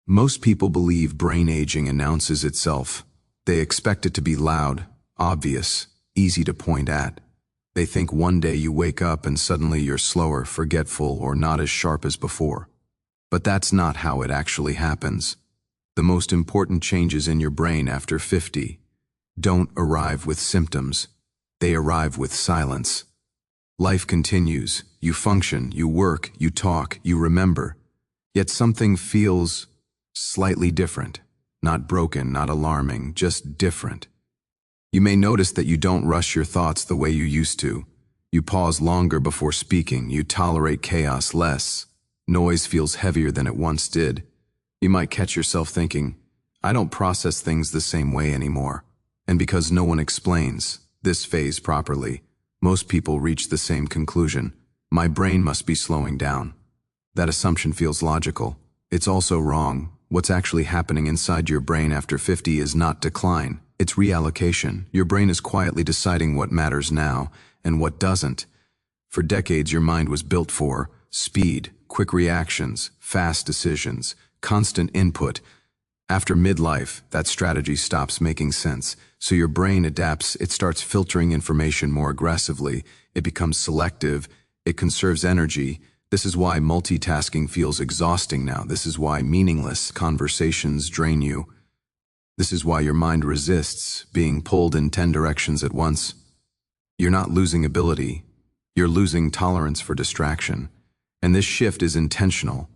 Most people believe brain aging announces itself. They expect it to be loud, obvious, easy to point at. They think one day you wake up and suddenly you're slower, forgetful, or not as sharp as before. But that's not how it actually happens. The most important changes in your brain after 50 don't arrive with symptoms. They arrive with silence. Life continues. You function, you work, you talk, you remember. Yet something feels slightly different. Not broken, not alarming, just different. You may notice that you don't rush your thoughts the way you used to. You pause longer before speaking. You tolerate chaos less. Noise feels heavier than it once did. You might catch yourself thinking, I don't process things the same way anymore. And because no one explains this phase properly, most people reach the same conclusion. My brain must be slowing down. That assumption feels logical. It's also wrong. What's actually happening inside your brain after 50 is not decline. It's reallocation. Your brain is quietly deciding what matters now and what doesn't. For decades, your mind was built for speed, quick reactions, fast decisions, constant input. After midlife, that strategy stops making sense. So your brain adapts. It starts filtering information more aggressively. It becomes selective. It conserves energy. This is why multitasking feels exhausting now. This is why meaningless conversations drain you. This is why your mind resists being pulled in 10 directions at once. You're not losing ability. You're losing tolerance for distraction. And this shift is intentional.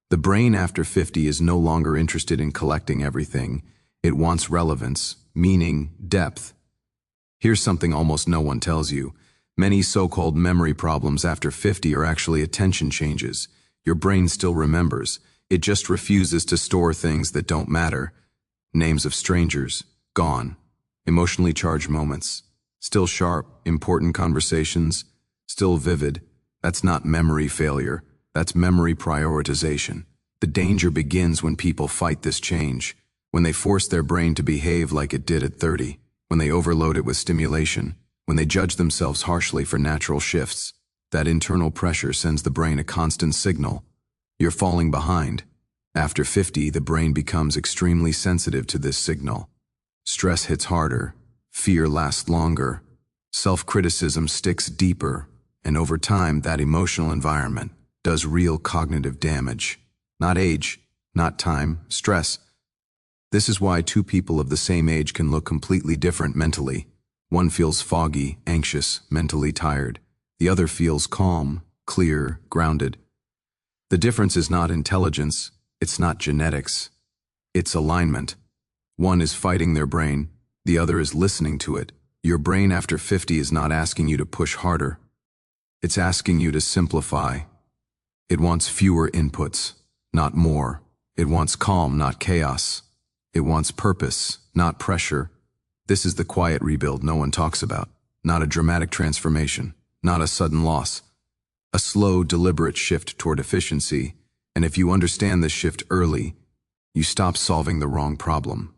The brain after 50 is no longer interested in collecting everything. It wants relevance, meaning, depth. Here's something almost no one tells you. Many so-called memory problems after 50 are actually attention changes. Your brain still remembers. It just refuses to store things that don't matter. Names of strangers, gone. Emotionally charged moments, still sharp. Important conversations, still vivid. That's not memory failure. That's memory prioritization. The danger begins when people fight this change, when they force their brain to behave like it did at 30, when they overload it with stimulation, when they judge themselves harshly for natural shifts. That internal pressure sends the brain a constant signal. You're falling behind. After 50, the brain becomes extremely sensitive to this signal. Stress hits harder, fear lasts longer, self-criticism sticks deeper, and over time, that emotional environment does real cognitive damage. Not age, not time, stress. This is why two people of the same age can look completely different mentally. One feels foggy, anxious, mentally tired. The other feels calm, clear, grounded. The difference is not intelligence. It's not genetics. It's alignment. One is fighting their brain. The other is listening to it. Your brain after 50 is not asking you to push harder. It's asking you to simplify. It wants fewer inputs, not more. It wants calm, not chaos. It wants purpose, not pressure. This is the quiet rebuild no one talks about. Not a dramatic transformation, not a sudden loss. A slow, deliberate shift toward efficiency. And if you understand this shift early, you stop solving the wrong problem.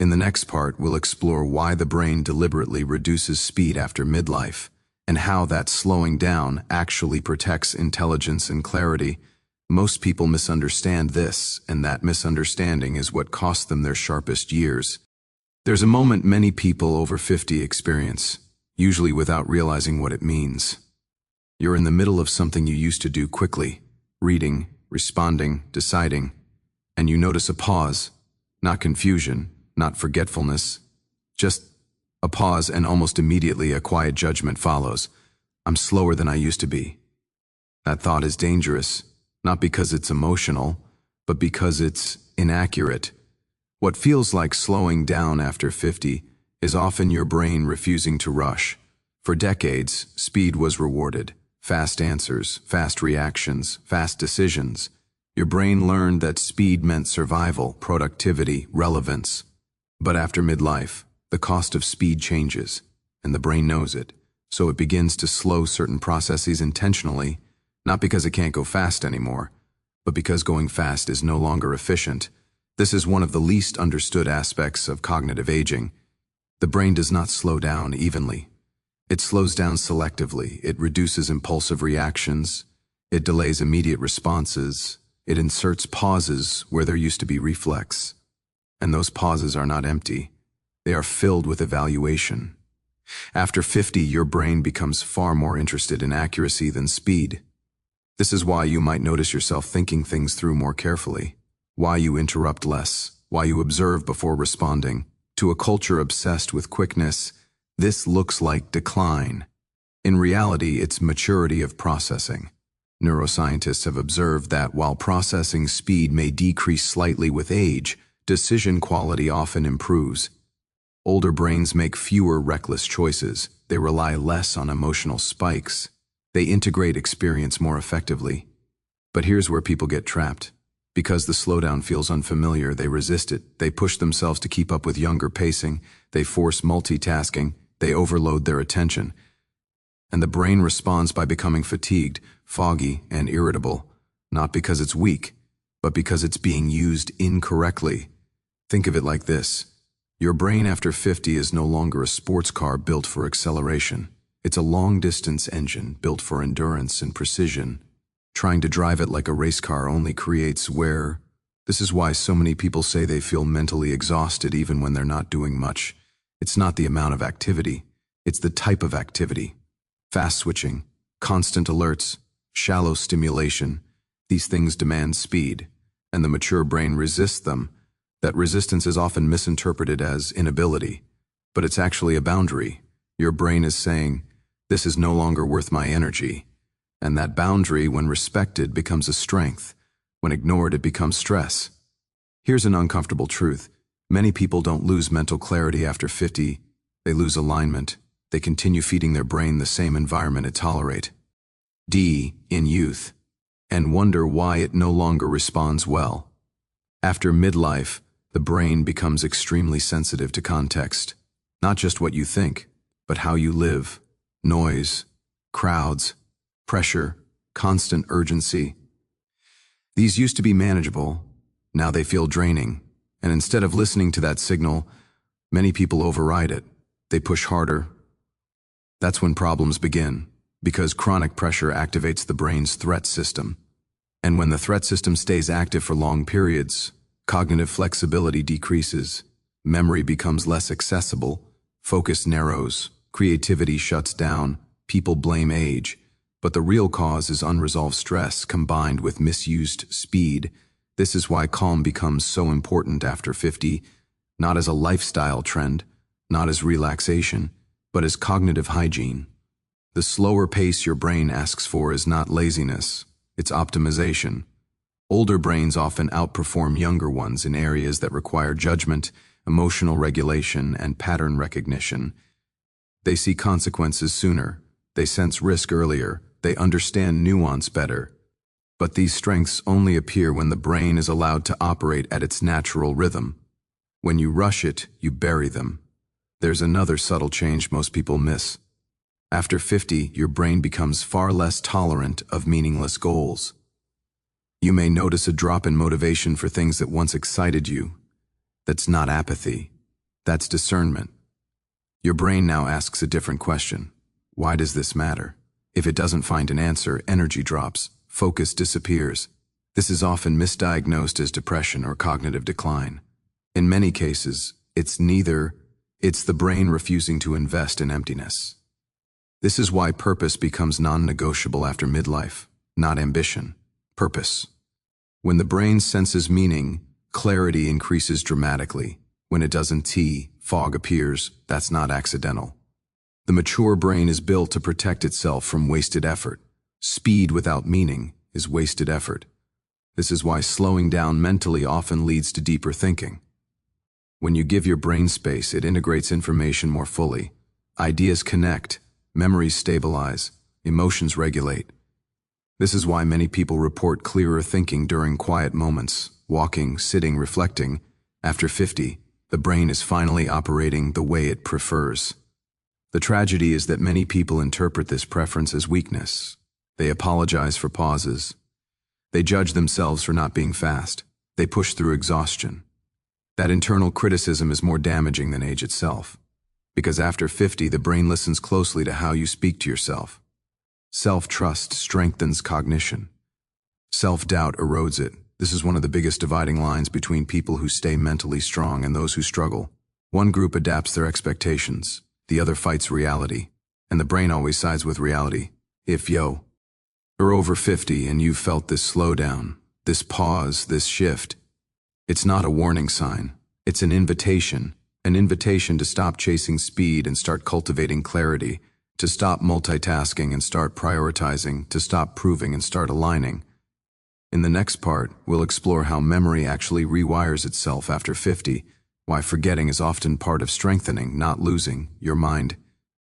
In the next part, we'll explore why the brain deliberately reduces speed after midlife, and how that slowing down actually protects intelligence and clarity. Most people misunderstand this, and that misunderstanding is what costs them their sharpest years. There's a moment many people over 50 experience, usually without realizing what it means. You're in the middle of something you used to do quickly, reading, responding, deciding, and you notice a pause, not confusion, not forgetfulness, just a pause, and almost immediately a quiet judgment follows. I'm slower than I used to be. That thought is dangerous, not because it's emotional, but because it's inaccurate. What feels like slowing down after 50 is often your brain refusing to rush. For decades, speed was rewarded. Fast answers, fast reactions, fast decisions. Your brain learned that speed meant survival, productivity, relevance. But after midlife, the cost of speed changes, and the brain knows it, so it begins to slow certain processes intentionally, not because it can't go fast anymore, but because going fast is no longer efficient. This is one of the least understood aspects of cognitive aging. The brain does not slow down evenly. It slows down selectively. It reduces impulsive reactions. It delays immediate responses. It inserts pauses where there used to be reflex. And those pauses are not empty. They are filled with evaluation. After 50, your brain becomes far more interested in accuracy than speed. This is why you might notice yourself thinking things through more carefully, why you interrupt less, why you observe before responding. To a culture obsessed with quickness, this looks like decline. In reality, it's maturity of processing. Neuroscientists have observed that while processing speed may decrease slightly with age, decision quality often improves. Older brains make fewer reckless choices. They rely less on emotional spikes. They integrate experience more effectively. But here's where people get trapped. Because the slowdown feels unfamiliar, they resist it. They push themselves to keep up with younger pacing. They force multitasking. They overload their attention. And the brain responds by becoming fatigued, foggy, and irritable, not because it's weak, but because it's being used incorrectly. Think of it like this. Your brain after 50 is no longer a sports car built for acceleration. It's a long-distance engine built for endurance and precision. Trying to drive it like a race car only creates wear. This is why so many people say they feel mentally exhausted even when they're not doing much. It's not the amount of activity. It's the type of activity. Fast switching, constant alerts, shallow stimulation. These things demand speed, and the mature brain resists them. That resistance is often misinterpreted as inability, but it's actually a boundary. Your brain is saying, this is no longer worth my energy. And that boundary, when respected, becomes a strength. When ignored, it becomes stress. Here's an uncomfortable truth. Many people don't lose mental clarity after 50. They lose alignment. They continue feeding their brain the same environment it tolerates. In youth, and wonder why it no longer responds well. After midlife, the brain becomes extremely sensitive to context. Not just what you think, but how you live. Noise, crowds, pressure, constant urgency. These used to be manageable. Now they feel draining. And instead of listening to that signal, many people override it. They push harder. That's when problems begin, because chronic pressure activates the brain's threat system. And when the threat system stays active for long periods, cognitive flexibility decreases, memory becomes less accessible, focus narrows, creativity shuts down, people blame age. But the real cause is unresolved stress combined with misused speed. This is why calm becomes so important after 50, not as a lifestyle trend, not as relaxation, but as cognitive hygiene. The slower pace your brain asks for is not laziness, it's optimization. Older brains often outperform younger ones in areas that require judgment, emotional regulation, and pattern recognition. They see consequences sooner, they sense risk earlier, they understand nuance better. But these strengths only appear when the brain is allowed to operate at its natural rhythm. When you rush it, you bury them. There's another subtle change most people miss. After 50, your brain becomes far less tolerant of meaningless goals. You may notice a drop in motivation for things that once excited you. That's not apathy. That's discernment. Your brain now asks a different question. Why does this matter? If it doesn't find an answer, energy drops, focus disappears. This is often misdiagnosed as depression or cognitive decline. In many cases, it's neither. It's the brain refusing to invest in emptiness. This is why purpose becomes non-negotiable after midlife, not ambition, purpose. When the brain senses meaning, clarity increases dramatically. When it doesn't, fog appears. That's not accidental. The mature brain is built to protect itself from wasted effort. Speed without meaning is wasted effort. This is why slowing down mentally often leads to deeper thinking. When you give your brain space, it integrates information more fully. Ideas connect, memories stabilize, emotions regulate. This is why many people report clearer thinking during quiet moments, walking, sitting, reflecting. After 50, the brain is finally operating the way it prefers. The tragedy is that many people interpret this preference as weakness. They apologize for pauses. They judge themselves for not being fast. They push through exhaustion. That internal criticism is more damaging than age itself. Because after 50, the brain listens closely to how you speak to yourself. Self-trust strengthens cognition. Self-doubt erodes it. This is one of the biggest dividing lines between people who stay mentally strong and those who struggle. One group adapts their expectations, the other fights reality, and the brain always sides with reality. If you're over 50 and you've felt this slowdown, this pause, this shift, it's not a warning sign. It's an invitation to stop chasing speed and start cultivating clarity, to stop multitasking and start prioritizing, to stop proving and start aligning. In the next part, we'll explore how memory actually rewires itself after 50, why forgetting is often part of strengthening, not losing, your mind.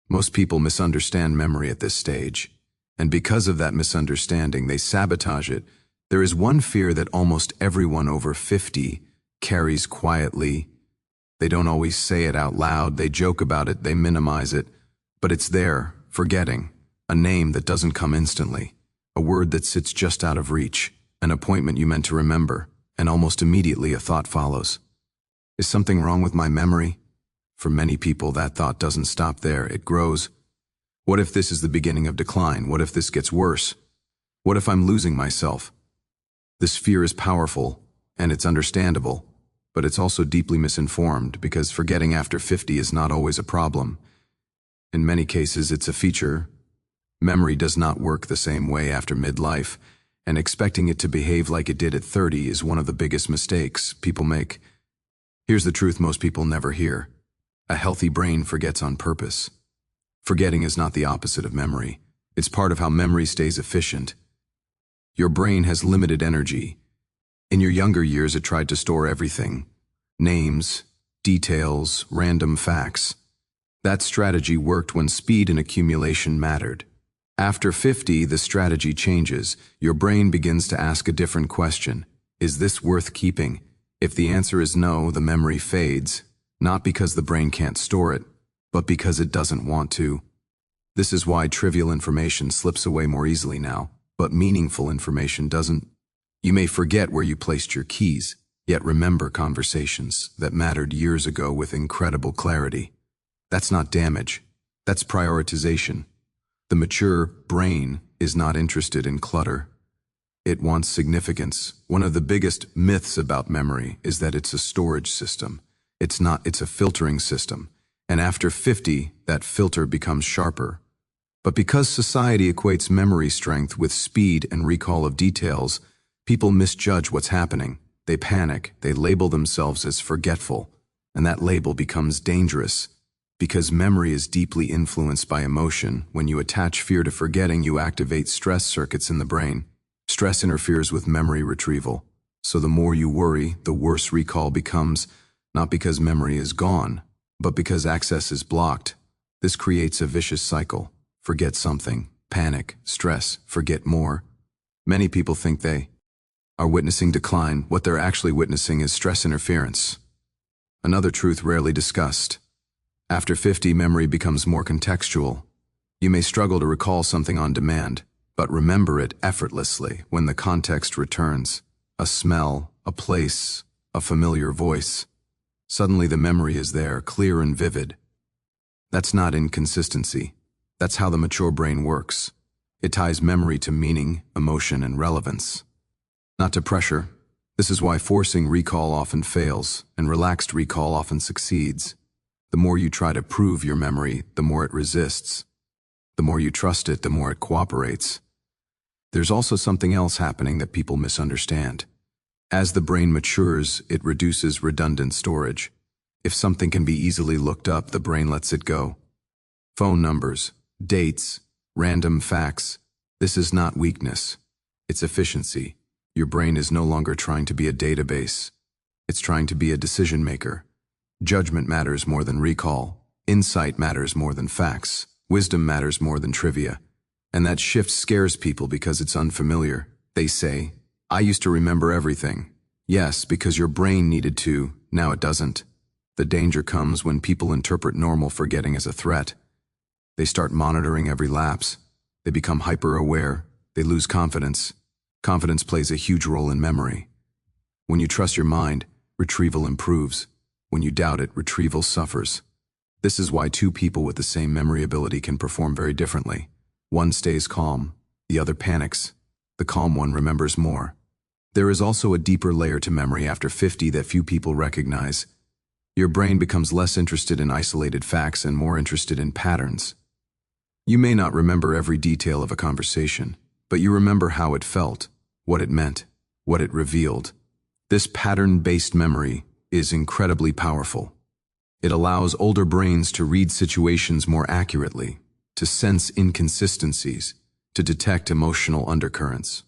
Most people misunderstand memory at this stage, and because of that misunderstanding, they sabotage it. There is one fear that almost everyone over 50 carries quietly. They don't always say it out loud, they joke about it, they minimize it, but it's there, forgetting, a name that doesn't come instantly, a word that sits just out of reach, an appointment you meant to remember, and almost immediately a thought follows. Is something wrong with my memory? For many people, that thought doesn't stop there, it grows. What if this is the beginning of decline? What if this gets worse? What if I'm losing myself? This fear is powerful, and it's understandable, but it's also deeply misinformed because forgetting after 50 is not always a problem. In many cases, it's a feature. Memory does not work the same way after midlife, and expecting it to behave like it did at 30 is one of the biggest mistakes people make. Here's the truth most people never hear. A healthy brain forgets on purpose. Forgetting is not the opposite of memory. It's part of how memory stays efficient. Your brain has limited energy. In your younger years, it tried to store everything. Names, details, random facts. That strategy worked when speed and accumulation mattered. After 50, the strategy changes. Your brain begins to ask a different question. Is this worth keeping? If the answer is no, the memory fades, not because the brain can't store it, but because it doesn't want to. This is why trivial information slips away more easily now, but meaningful information doesn't. You may forget where you placed your keys, yet remember conversations that mattered years ago with incredible clarity. That's not damage. That's prioritization. The mature brain is not interested in clutter. It wants significance. One of the biggest myths about memory is that it's a storage system. It's not, it's a filtering system. And after 50, that filter becomes sharper. But because society equates memory strength with speed and recall of details, people misjudge what's happening. They panic, they label themselves as forgetful, and that label becomes dangerous. Because memory is deeply influenced by emotion, when you attach fear to forgetting, you activate stress circuits in the brain. Stress interferes with memory retrieval. So the more you worry, the worse recall becomes, not because memory is gone, but because access is blocked. This creates a vicious cycle. Forget something, panic, stress, forget more. Many people think they are witnessing decline. What they're actually witnessing is stress interference. Another truth rarely discussed. After 50, memory becomes more contextual. You may struggle to recall something on demand, but remember it effortlessly when the context returns. A smell, a place, a familiar voice. Suddenly the memory is there, clear and vivid. That's not inconsistency. That's how the mature brain works. It ties memory to meaning, emotion, and relevance. Not to pressure. This is why forcing recall often fails, and relaxed recall often succeeds. The more you try to prove your memory, the more it resists. The more you trust it, the more it cooperates. There's also something else happening that people misunderstand. As the brain matures, it reduces redundant storage. If something can be easily looked up, the brain lets it go. Phone numbers, dates, random facts. This is not weakness. It's efficiency. Your brain is no longer trying to be a database. It's trying to be a decision maker. Judgment matters more than recall. Insight matters more than facts. Wisdom matters more than trivia. And that shift scares people because it's unfamiliar. They say, I used to remember everything. Yes, because your brain needed to, now it doesn't. The danger comes when people interpret normal forgetting as a threat. They start monitoring every lapse. They become hyper-aware. They lose confidence. Confidence plays a huge role in memory. When you trust your mind, retrieval improves. When you doubt it, retrieval suffers. This is why two people with the same memory ability can perform very differently. One stays calm, the other panics. The calm one remembers more. There is also a deeper layer to memory after 50 that few people recognize. Your brain becomes less interested in isolated facts and more interested in patterns. You may not remember every detail of a conversation, but you remember how it felt, what it meant, what it revealed. This pattern-based memory is incredibly powerful. It allows older brains to read situations more accurately, to sense inconsistencies, to detect emotional undercurrents.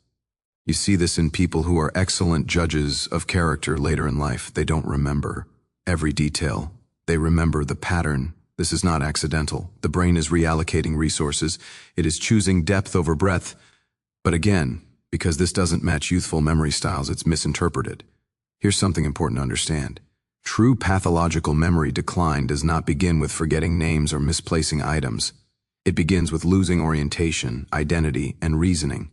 You see this in people who are excellent judges of character later in life. They don't remember every detail. They remember the pattern. This is not accidental. The brain is reallocating resources. It is choosing depth over breadth. But again, because this doesn't match youthful memory styles, it's misinterpreted. Here's something important to understand. True pathological memory decline does not begin with forgetting names or misplacing items. It begins with losing orientation, identity, and reasoning.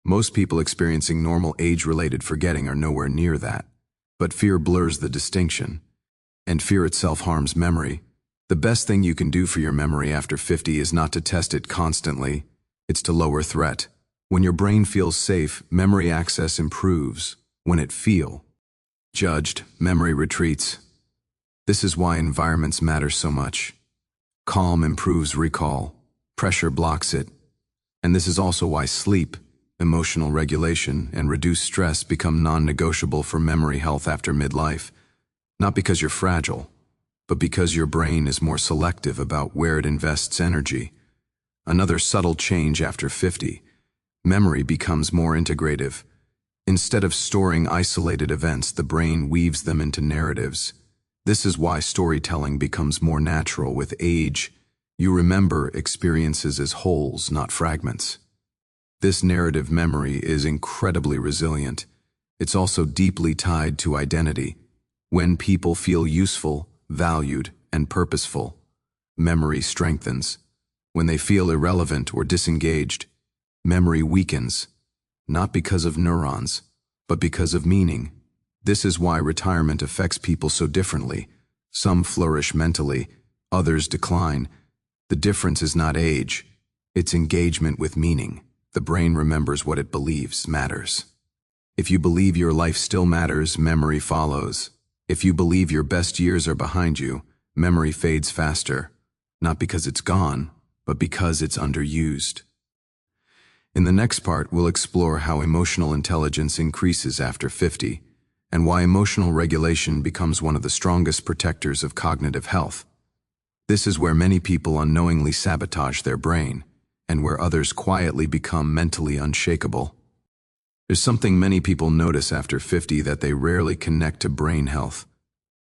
Most people experiencing normal age-related forgetting are nowhere near that. But fear blurs the distinction. And fear itself harms memory. The best thing you can do for your memory after 50 is not to test it constantly. It's to lower threat. When your brain feels safe, memory access improves. When it feels judged, memory retreats. This is why environments matter so much. Calm improves recall. Pressure blocks it. And this is also why sleep, emotional regulation, and reduced stress become non-negotiable for memory health after midlife. Not because you're fragile, but because your brain is more selective about where it invests energy. Another subtle change after 50, memory becomes more integrative. Instead of storing isolated events, the brain weaves them into narratives. This is why storytelling becomes more natural with age. You remember experiences as wholes, not fragments. This narrative memory is incredibly resilient. It's also deeply tied to identity. When people feel useful, valued, and purposeful, memory strengthens. When they feel irrelevant or disengaged, memory weakens, not because of neurons, but because of meaning. This is why retirement affects people so differently. Some flourish mentally, others decline. The difference is not age, it's engagement with meaning. The brain remembers what it believes matters. If you believe your life still matters, memory follows. If you believe your best years are behind you, memory fades faster, not because it's gone, but because it's underused. In the next part, we'll explore how emotional intelligence increases after 50, and why emotional regulation becomes one of the strongest protectors of cognitive health. This is where many people unknowingly sabotage their brain, and where others quietly become mentally unshakable. There's something many people notice after 50 that they rarely connect to brain health.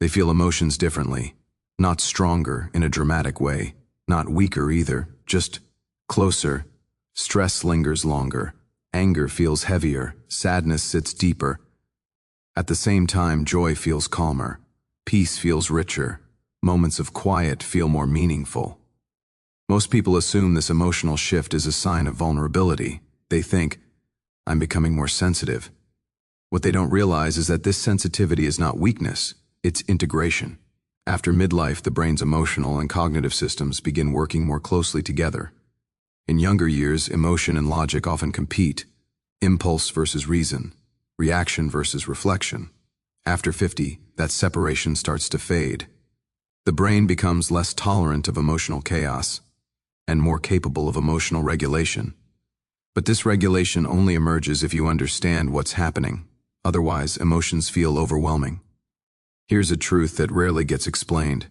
They feel emotions differently, not stronger in a dramatic way, not weaker either, just closer. Stress lingers longer, anger feels heavier, sadness sits deeper. At the same time, joy feels calmer, peace feels richer, moments of quiet feel more meaningful. Most people assume this emotional shift is a sign of vulnerability. They think, I'm becoming more sensitive. What they don't realize is that this sensitivity is not weakness, it's integration. After midlife, the brain's emotional and cognitive systems begin working more closely together. In younger years, emotion and logic often compete. Impulse versus reason, reaction versus reflection. After 50, that separation starts to fade. The brain becomes less tolerant of emotional chaos and more capable of emotional regulation. But this regulation only emerges if you understand what's happening. Otherwise, emotions feel overwhelming. Here's a truth that rarely gets explained.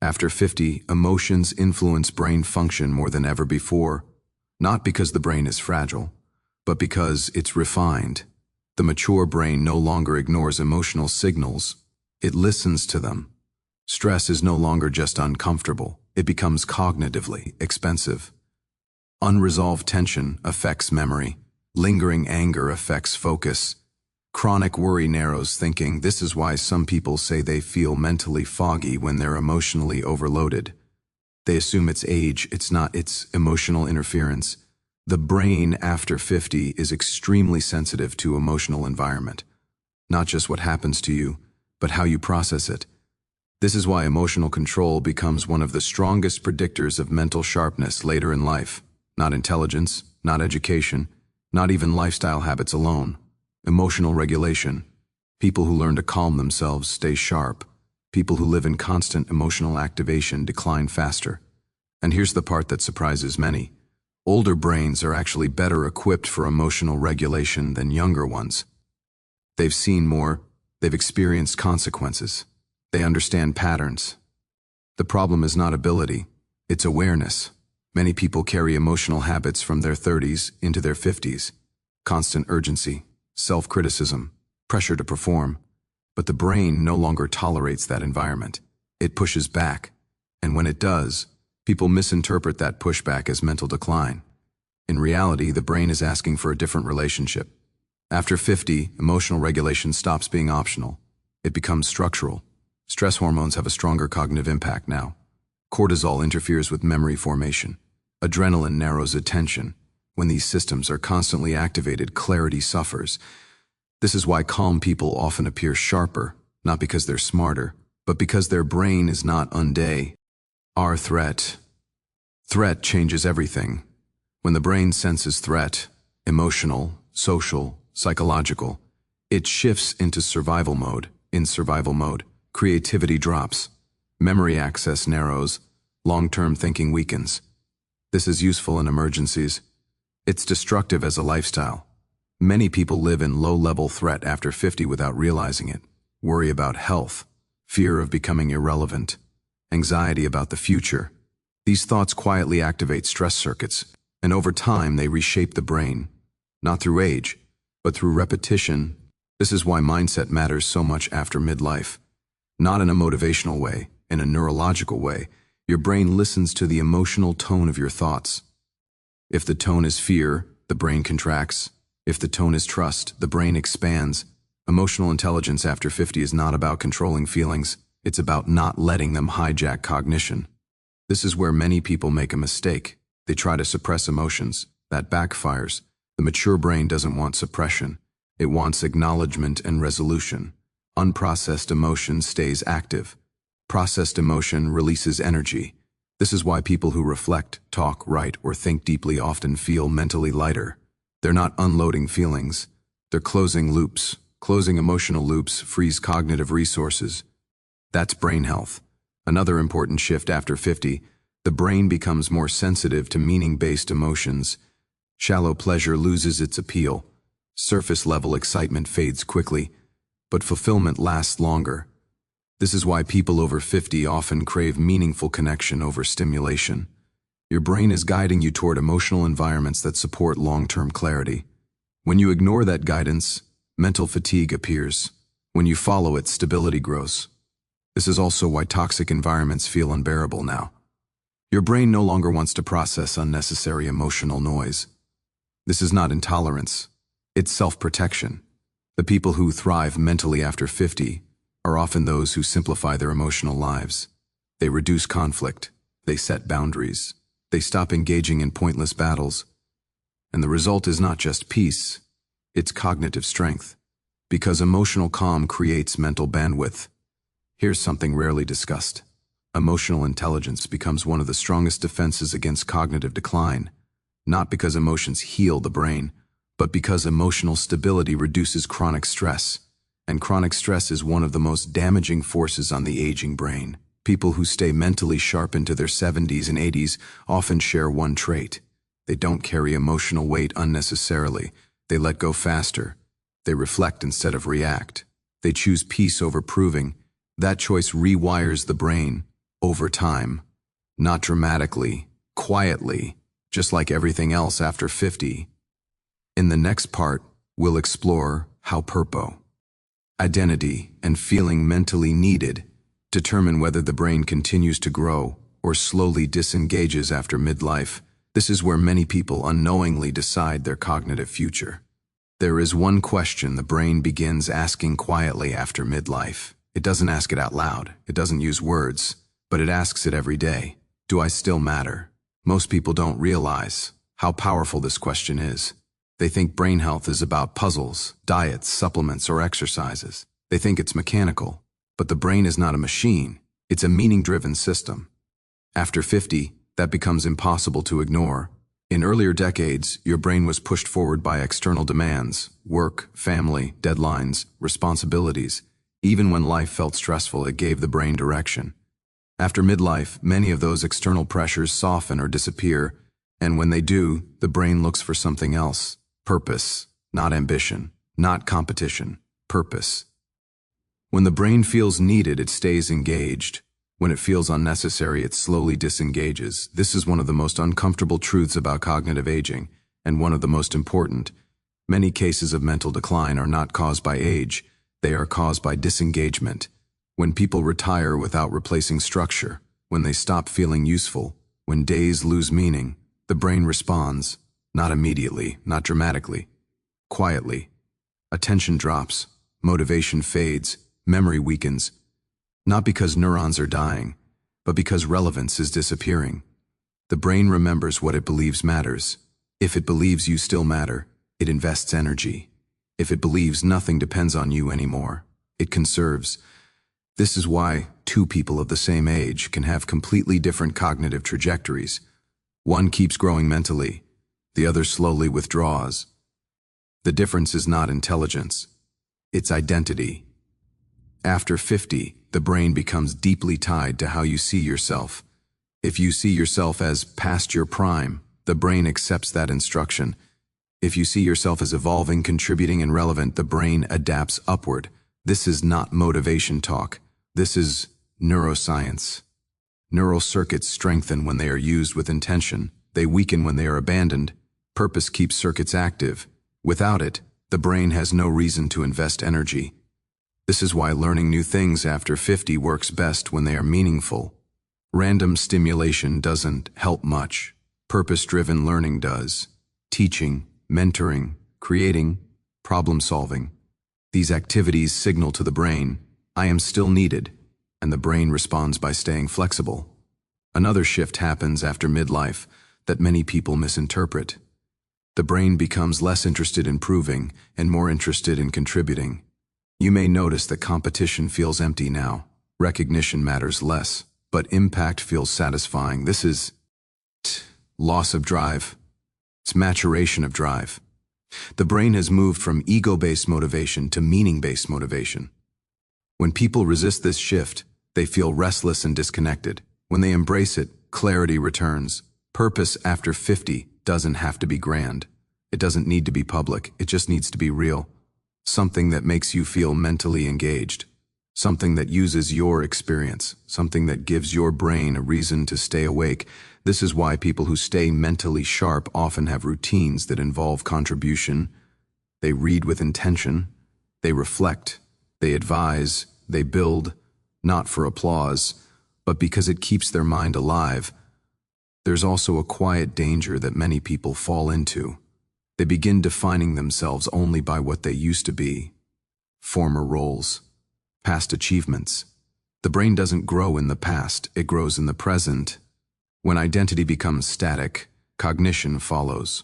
After 50, emotions influence brain function more than ever before, not because the brain is fragile, but because it's refined. The mature brain no longer ignores emotional signals, it listens to them. Stress is no longer just uncomfortable, it becomes cognitively expensive. Unresolved tension affects memory. Lingering anger affects focus. Chronic worry narrows thinking. This is why some people say they feel mentally foggy when they're emotionally overloaded. They assume it's age, it's not, it's emotional interference. The brain after 50 is extremely sensitive to emotional environment. Not just what happens to you, but how you process it. This is why emotional control becomes one of the strongest predictors of mental sharpness later in life. Not intelligence, not education. Not even lifestyle habits alone. Emotional regulation. People who learn to calm themselves stay sharp. People who live in constant emotional activation decline faster. And here's the part that surprises many. Older brains are actually better equipped for emotional regulation than younger ones. They've seen more, they've experienced consequences. They understand patterns. The problem is not ability, it's awareness. Many people carry emotional habits from their 30s into their 50s. Constant urgency, self-criticism, pressure to perform. But the brain no longer tolerates that environment. It pushes back. And when it does, people misinterpret that pushback as mental decline. In reality, the brain is asking for a different relationship. After 50, emotional regulation stops being optional. It becomes structural. Stress hormones have a stronger cognitive impact now. Cortisol interferes with memory formation. Adrenaline narrows attention. When these systems are constantly activated, clarity suffers. This is why calm people often appear sharper, not because they're smarter, but because their brain is not on day. Our threat. Threat changes everything. When the brain senses threat, emotional, social, psychological, it shifts into survival mode. In survival mode, creativity drops, memory access narrows, long-term thinking weakens. This is useful in emergencies. It's destructive as a lifestyle. Many people live in low-level threat after 50 without realizing it. Worry about health, fear of becoming irrelevant, anxiety about the future. These thoughts quietly activate stress circuits, and over time they reshape the brain, not through age, but through repetition. This is why mindset matters so much after midlife. Not in a motivational way, in a neurological way. Your brain listens to the emotional tone of your thoughts. If the tone is fear, the brain contracts. If the tone is trust, the brain expands. Emotional intelligence after 50 is not about controlling feelings. It's about not letting them hijack cognition. This is where many people make a mistake. They try to suppress emotions. That backfires. The mature brain doesn't want suppression. It wants acknowledgement and resolution. Unprocessed emotion stays active. Processed emotion releases energy. This is why people who reflect, talk, write, or think deeply often feel mentally lighter. They're not unloading feelings. They're closing loops. Closing emotional loops frees cognitive resources. That's brain health. Another important shift after 50, the brain becomes more sensitive to meaning-based emotions. Shallow pleasure loses its appeal. Surface-level excitement fades quickly, but fulfillment lasts longer. This is why people over 50 often crave meaningful connection over stimulation. Your brain is guiding you toward emotional environments that support long-term clarity. When you ignore that guidance, mental fatigue appears. When you follow it, stability grows. This is also why toxic environments feel unbearable now. Your brain no longer wants to process unnecessary emotional noise. This is not intolerance. It's self-protection. The people who thrive mentally after 50 are often those who simplify their emotional lives. They reduce conflict. They set boundaries. They stop engaging in pointless battles. And the result is not just peace, it's cognitive strength. Because emotional calm creates mental bandwidth. Here's something rarely discussed. Emotional intelligence becomes one of the strongest defenses against cognitive decline, not because emotions heal the brain, but because emotional stability reduces chronic stress. And chronic stress is one of the most damaging forces on the aging brain. People who stay mentally sharp into their 70s and 80s often share one trait. They don't carry emotional weight unnecessarily. They let go faster. They reflect instead of react. They choose peace over proving. That choice rewires the brain over time. Not dramatically, quietly, just like everything else after 50. In the next part, we'll explore how purpose, identity, and feeling mentally needed determine whether the brain continues to grow or slowly disengages after midlife. This is where many people unknowingly decide their cognitive future. There is one question the brain begins asking quietly after midlife. It doesn't ask it out loud. It doesn't use words, but it asks it every day. Do I still matter? Most people don't realize how powerful this question is. They think brain health is about puzzles, diets, supplements, or exercises. They think it's mechanical. But the brain is not a machine. It's a meaning-driven system. After 50, that becomes impossible to ignore. In earlier decades, your brain was pushed forward by external demands, work, family, deadlines, responsibilities. Even when life felt stressful, it gave the brain direction. After midlife, many of those external pressures soften or disappear, and when they do, the brain looks for something else. Purpose, not ambition, not competition, purpose. When the brain feels needed, it stays engaged. When it feels unnecessary, it slowly disengages. This is one of the most uncomfortable truths about cognitive aging, and one of the most important. Many cases of mental decline are not caused by age, they are caused by disengagement. When people retire without replacing structure, when they stop feeling useful, when days lose meaning, the brain responds, not immediately, not dramatically, quietly. Attention drops, motivation fades, memory weakens, not because neurons are dying, but because relevance is disappearing. The brain remembers what it believes matters. If it believes you still matter, it invests energy. If it believes nothing depends on you anymore, it conserves. This is why two people of the same age can have completely different cognitive trajectories. One keeps growing mentally, the other slowly withdraws. The difference is not intelligence, it's identity. After 50, the brain becomes deeply tied to how you see yourself. If you see yourself as past your prime, the brain accepts that instruction. If you see yourself as evolving, contributing, and relevant, the brain adapts upward. This is not motivation talk. This is neuroscience. Neural circuits strengthen when they are used with intention. They weaken when they are abandoned. Purpose keeps circuits active. Without it, the brain has no reason to invest energy. This is why learning new things after 50 works best when they are meaningful. Random stimulation doesn't help much. Purpose-driven learning does. Teaching, mentoring, creating, problem-solving. These activities signal to the brain, I am still needed, and the brain responds by staying flexible. Another shift happens after midlife that many people misinterpret. The brain becomes less interested in proving and more interested in contributing. You may notice that competition feels empty now. Recognition matters less, but impact feels satisfying. This is loss of drive. It's maturation of drive. The brain has moved from ego-based motivation to meaning-based motivation. When people resist this shift, they feel restless and disconnected. When they embrace it, clarity returns. Purpose after 50 doesn't have to be grand. It doesn't need to be public. It just needs to be real. Something that makes you feel mentally engaged. Something that uses your experience. Something that gives your brain a reason to stay awake. This is why people who stay mentally sharp often have routines that involve contribution. They read with intention. They reflect. They advise. They build, not for applause, but because it keeps their mind alive. There's also a quiet danger that many people fall into. They begin defining themselves only by what they used to be. Former roles, past achievements. The brain doesn't grow in the past, it grows in the present. When identity becomes static, cognition follows.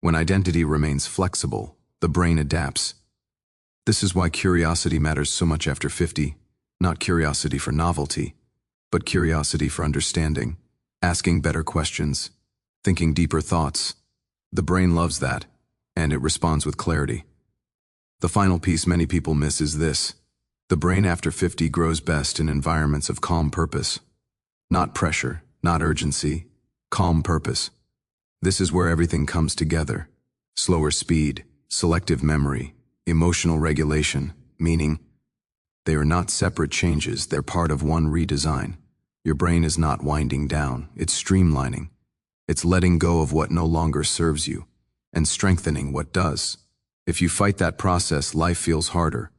When identity remains flexible, the brain adapts. This is why curiosity matters so much after 50. Not curiosity for novelty, but curiosity for understanding, asking better questions, thinking deeper thoughts. The brain loves that, and it responds with clarity. The final piece many people miss is this. The brain after 50 grows best in environments of calm purpose. Not pressure, not urgency, calm purpose. This is where everything comes together. Slower speed, selective memory, emotional regulation, meaning they are not separate changes, they're part of one redesign. Your brain is not winding down, it's streamlining. It's letting go of what no longer serves you, and strengthening what does. If you fight that process, life feels harder.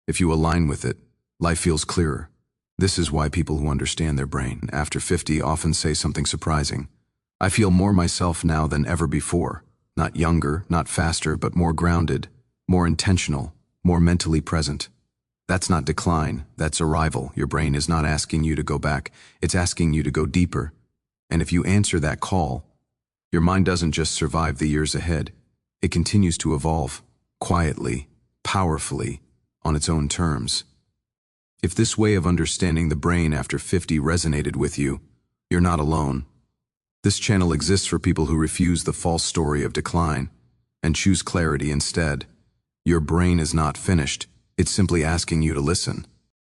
If you align with it, life feels clearer. This is why people who understand their brain after 50 often say something surprising. I feel more myself now than ever before. Not younger, not faster, but more grounded, more intentional, more mentally present. That's not decline, that's arrival. Your brain is not asking you to go back, it's asking you to go deeper. And if you answer that call, your mind doesn't just survive the years ahead, it continues to evolve, quietly, powerfully, on its own terms. If this way of understanding the brain after 50 resonated with you, you're not alone. This channel exists for people who refuse the false story of decline and choose clarity instead. Your brain is not finished, it's simply asking you to listen.